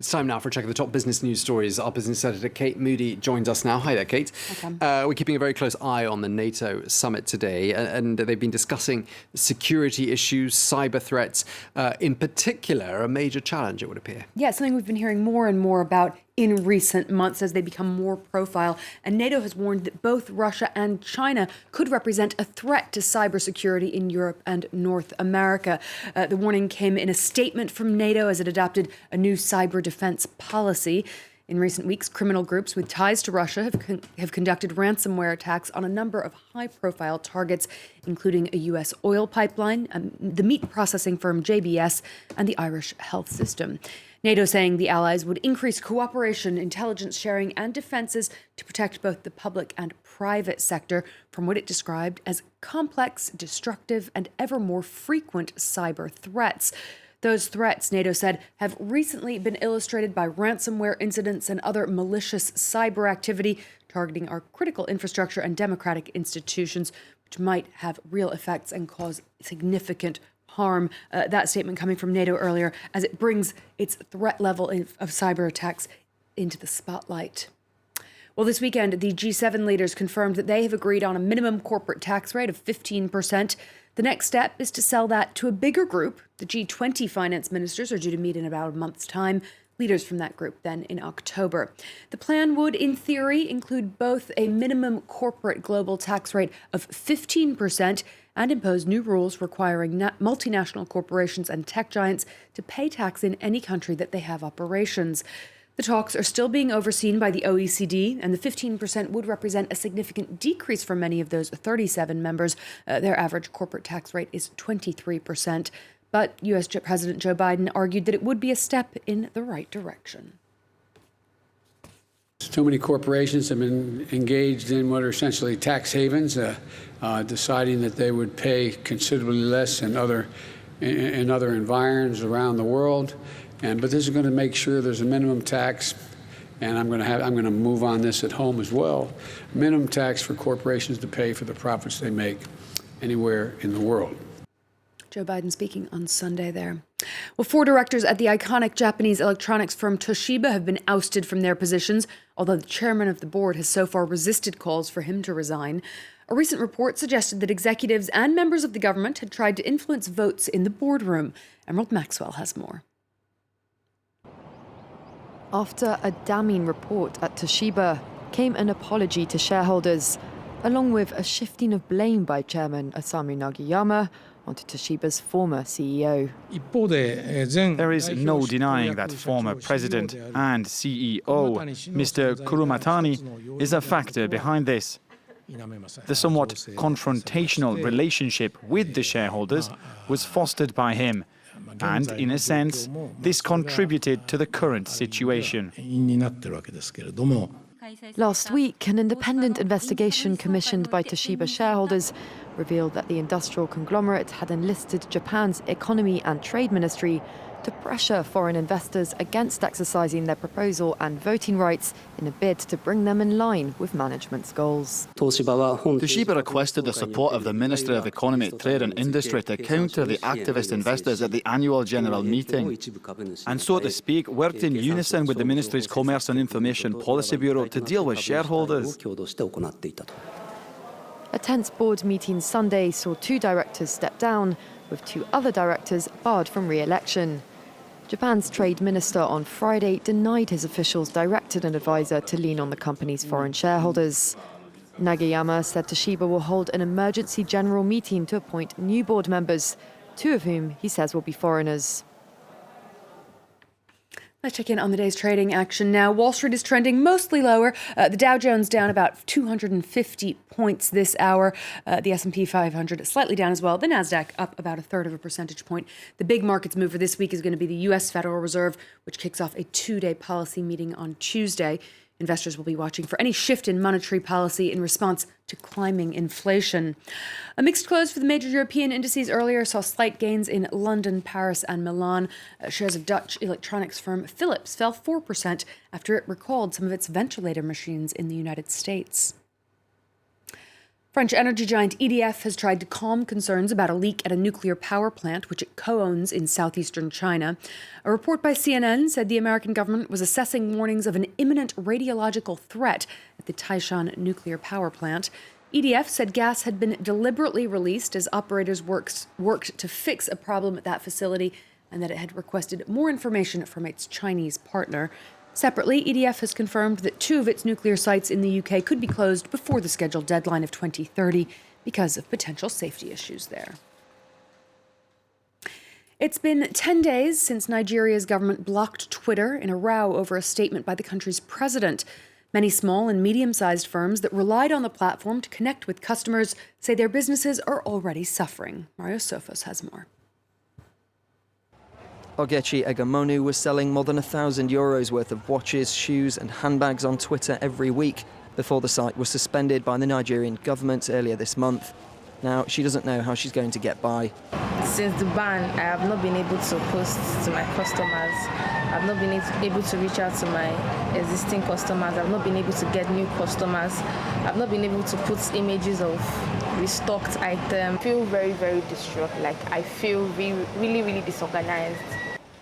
It's time now for a check of the top business news stories. Our business editor, Kate Moody, joins us now. Hi there, Kate. We're keeping a very close eye on the NATO summit today, and they've been discussing security issues, cyber threats, in particular, a major challenge, it would appear. Yeah, something we've been hearing more and more about in recent months as they become more profile. And NATO has warned that both Russia and China could represent a threat to cybersecurity in Europe and North America. The warning came in a statement from NATO as it adopted a new cyber defense policy. In recent weeks, criminal groups with ties to Russia have conducted ransomware attacks on a number of high-profile targets, including a U.S. oil pipeline, the meat processing firm JBS, and the Irish health system. NATO saying the allies would increase cooperation, intelligence sharing, and defenses to protect both the public and private sector from what it described as complex, destructive, and ever more frequent cyber threats. Those threats, NATO said, have recently been illustrated by ransomware incidents and other malicious cyber activity targeting our critical infrastructure and democratic institutions, which might have real effects and cause significant harm. That statement coming from NATO earlier as it brings its threat level of cyber attacks into the spotlight. Well, this weekend, the G7 leaders confirmed that they have agreed on a minimum corporate tax rate of 15%. The next step is to sell that to a bigger group. The G20 finance ministers are due to meet in about a month's time. Leaders from that group then in October. The plan would, in theory, include both a minimum corporate global tax rate of 15% and impose new rules requiring multinational corporations and tech giants to pay tax in any country that they have operations. The talks are still being overseen by the OECD, and the 15% would represent a significant decrease for many of those 37 members. Their average corporate tax rate is 23%. But U.S. President Joe Biden argued that it would be a step in the right direction. Too many corporations have been engaged in what are essentially tax havens, deciding that they would pay considerably less in other environs around the world. But this is going to make sure there's a minimum tax, and I'm going to move on this at home as well. Minimum tax for corporations to pay for the profits they make anywhere in the world. Joe Biden speaking on Sunday there. Well, 4 directors at the iconic Japanese electronics firm Toshiba have been ousted from their positions, although the chairman of the board has so far resisted calls for him to resign. A recent report suggested that executives and members of the government had tried to influence votes in the boardroom. Emerald Maxwell has more. After a damning report at Toshiba came an apology to shareholders, along with a shifting of blame by Chairman Osamu Nagayama onto Toshiba's former CEO. There is no denying that former president and CEO, Mr. Kurumatani, is a factor behind this. The somewhat confrontational relationship with the shareholders was fostered by him, and in a sense, this contributed to the current situation. Last week, an independent investigation commissioned by Toshiba shareholders revealed that the industrial conglomerate had enlisted Japan's Economy and Trade Ministry to pressure foreign investors against exercising their proposal and voting rights in a bid to bring them in line with management's goals. Toshiba requested the support of the Ministry of Economy, Trade and Industry to counter the activist investors at the annual general meeting, and so to speak, worked in unison with the Ministry's Commerce and Information Policy Bureau to deal with shareholders. A tense board meeting Sunday saw 2 directors step down, with 2 other directors barred from re-election. Japan's trade minister on Friday denied his officials directed an advisor to lean on the company's foreign shareholders. Nagayama said Toshiba will hold an emergency general meeting to appoint new board members, 2 of whom he says will be foreigners. Let's check in on the day's trading action now. Wall Street is trending mostly lower. The Dow Jones down about 250 points this hour. The S&P 500 slightly down as well. The Nasdaq up about 1/3 of a percentage point. The big markets move for this week is going to be the U.S. Federal Reserve, which kicks off a 2-day policy meeting on Tuesday. Investors will be watching for any shift in monetary policy in response to climbing inflation. A mixed close for the major European indices earlier saw slight gains in London, Paris, and Milan. Shares of Dutch electronics firm Philips fell 4% after it recalled some of its ventilator machines in the United States. French energy giant EDF has tried to calm concerns about a leak at a nuclear power plant, which it co-owns in southeastern China. A report by CNN said the American government was assessing warnings of an imminent radiological threat at the Taishan nuclear power plant. EDF said gas had been deliberately released as operators worked to fix a problem at that facility, and that it had requested more information from its Chinese partner. Separately, EDF has confirmed that 2 of its nuclear sites in the UK could be closed before the scheduled deadline of 2030 because of potential safety issues there. It's been 10 days since Nigeria's government blocked Twitter in a row over a statement by the country's president. Many small and medium-sized firms that relied on the platform to connect with customers say their businesses are already suffering. Mario Sofos has more. Ogechi Egamonu was selling more than €1,000 worth of watches, shoes and handbags on Twitter every week before the site was suspended by the Nigerian government earlier this month. Now, she doesn't know how she's going to get by. Since the ban, I have not been able to post to my customers. I've not been able to reach out to my existing customers. I've not been able to get new customers. I've not been able to put images of restocked items. I feel very, very distraught. Like, I feel really, really disorganized.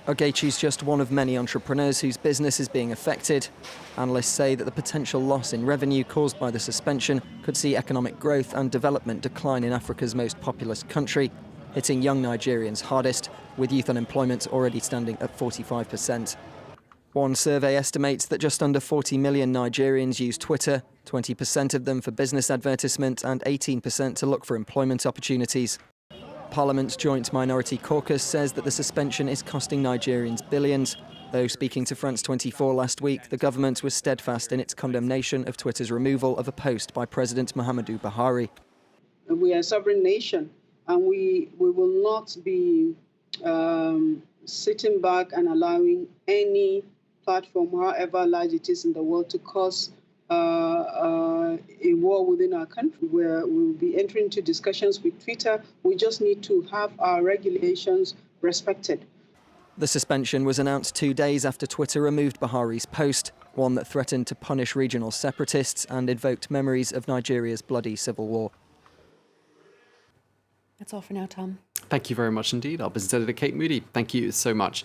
Ogechi's just one of many entrepreneurs whose business is being affected. Analysts say that the potential loss in revenue caused by the suspension could see economic growth and development decline in Africa's most populous country, hitting young Nigerians hardest, with youth unemployment already standing at 45%. One survey estimates that just under 40 million Nigerians use Twitter, 20% of them for business advertisement and 18% to look for employment opportunities. Parliament's Joint Minority Caucus says that the suspension is costing Nigerians billions. Though speaking to France 24 last week, the government was steadfast in its condemnation of Twitter's removal of a post by President Muhammadu Buhari. We are a sovereign nation, and we will not be sitting back and allowing any platform, however large it is in the world, to cause a war within our country, where we'll be entering into discussions with Twitter. We just need to have our regulations respected. The suspension was announced 2 days after Twitter removed Buhari's post, one that threatened to punish regional separatists and invoked memories of Nigeria's bloody civil war. That's all for now, Tom. Thank you very much indeed. Our business editor, Kate Moody. Thank you so much.